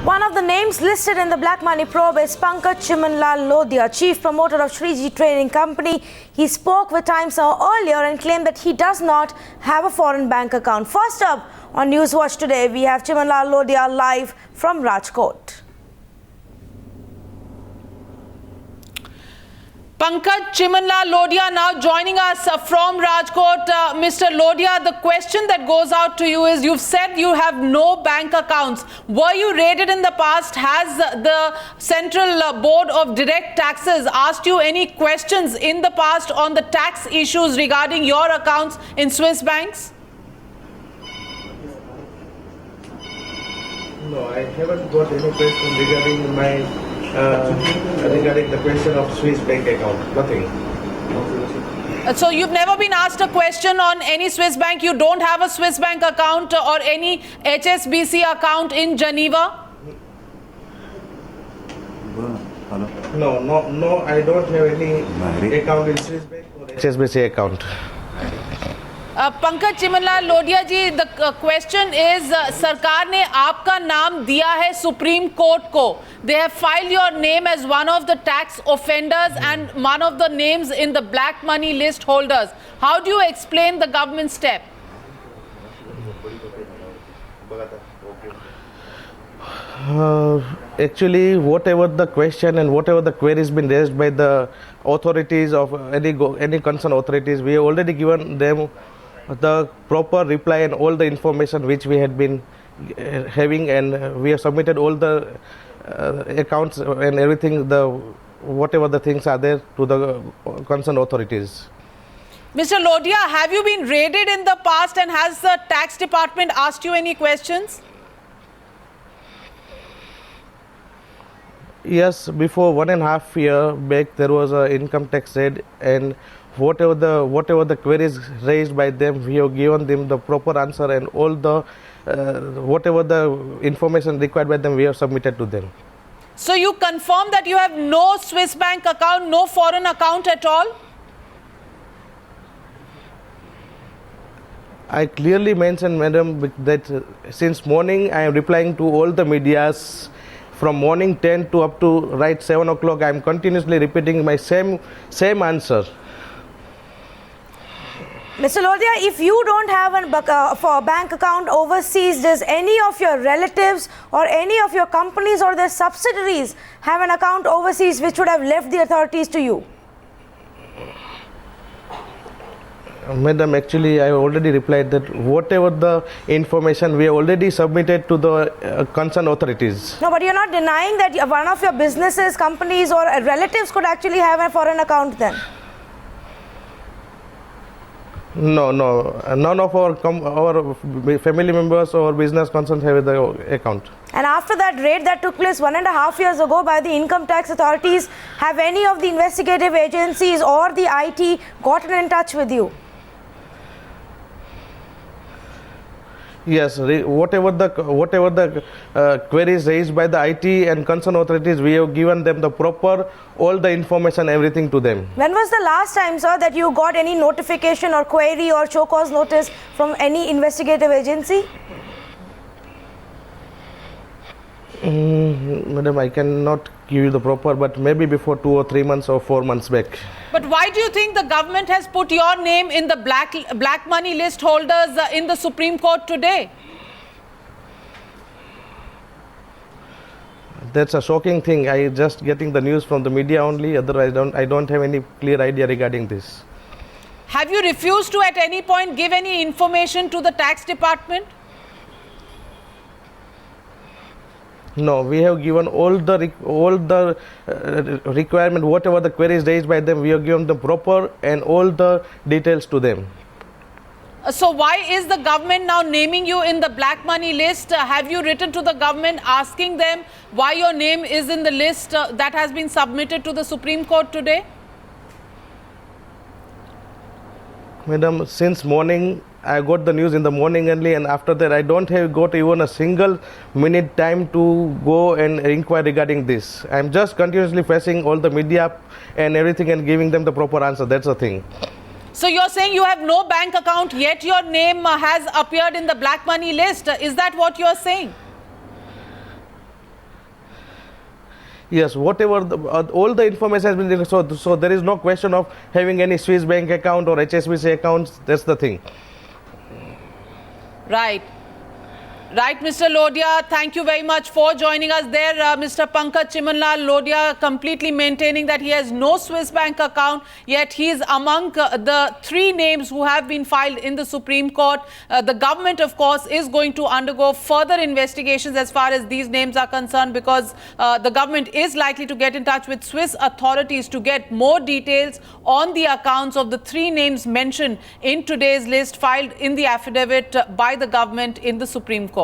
One of the names listed in the black money probe is Pankaj Chimanlal Lodhia, chief promoter of Shriji Trading Company. He spoke with Times Now earlier and claimed that he does not have a foreign bank account. First up on Newswatch today, we have Chimanlal Lodhia live from Rajkot. Pankaj Chimanlal Lodhia now joining us from Rajkot. Mr. Lodhia, the question that goes out to you is, you've said you have no bank accounts. Were you raided in the past? Has the Central Board of Direct Taxes asked you any questions in the past on the tax issues regarding your accounts in Swiss banks? No, I haven't got any question regarding regarding the question of Swiss bank account. Nothing. So you've never been asked a question on any Swiss bank? You don't have a Swiss bank account or any HSBC account in Geneva? No, I don't have any account in Swiss bank or HSBC account. Pankaj Chimanlal Lodhiya ji, the question is, सरकार ने आपका नाम दिया है supreme court को. They have filed your name as one of the tax offenders and one of the names in the black money list holders. How do you explain the government step? Actually, whatever the question and whatever the query has been raised by the authorities of any concerned authorities, we have already given them the proper reply and all the information which we had been having, and we have submitted all the accounts and everything, whatever the things are there, to the concerned authorities. Mr. Lodhia, have you been raided in the past and has the tax department asked you any questions? Yes, before 1.5 years back there was an income tax raid, and whatever the queries raised by them, we have given them the proper answer, and all the whatever the information required by them, we have submitted to them. So you confirm that you have no Swiss bank account, no foreign account at all? I clearly mentioned, madam, that since morning I am replying to all the medias. From morning 10 to up to right 7 o'clock, I am continuously repeating my same answer. Mr. Lodhia, if you don't have a bank account overseas, does any of your relatives or any of your companies or their subsidiaries have an account overseas which would have left the authorities to you? Madam, actually I already replied that whatever the information we have already submitted to the concerned authorities. No, but you're not denying that one of your businesses, companies or relatives could actually have a foreign account then? No, none of our family members or business concerns have the account. And after that raid that took place 1.5 years ago by the income tax authorities, have any of the investigative agencies or the IT gotten in touch with you? Yes, whatever the queries raised by the IT and concerned authorities, we have given them the proper, all the information, everything to them. When was the last time, sir, that you got any notification or query or show cause notice from any investigative agency? Madam, I cannot give you the proper, but maybe before 2 or 3 months or 4 months back. But why do you think the government has put your name in the black money list holders in the Supreme Court today? That's a shocking thing. I just getting the news from the media only. Otherwise, I don't have any clear idea regarding this. Have you refused to at any point give any information to the tax department? No, we have given all the requirement, whatever the queries raised by them, we have given them proper and all the details to them. So why is the government now naming you in the black money list? Have you written to the government asking them why your name is in the list that has been submitted to the Supreme Court today? Madam, since morning, I got the news in the morning only, and after that I don't have got even a single minute time to go and inquire regarding this. I am just continuously facing all the media and everything and giving them the proper answer. That's the thing. So you're saying you have no bank account, yet your name has appeared in the black money list. Is that what you're saying? Yes, whatever all the information has been given, so there is no question of having any Swiss bank account or HSBC accounts. That's the thing. Right. Right, Mr. Lodhia, thank you very much for joining us there. Mr. Pankaj Chimanlal Lodhia completely maintaining that he has no Swiss bank account, yet he is among the 3 names who have been filed in the Supreme Court. The government, of course, is going to undergo further investigations as far as these names are concerned, because the government is likely to get in touch with Swiss authorities to get more details on the accounts of the 3 names mentioned in today's list filed in the affidavit by the government in the Supreme Court.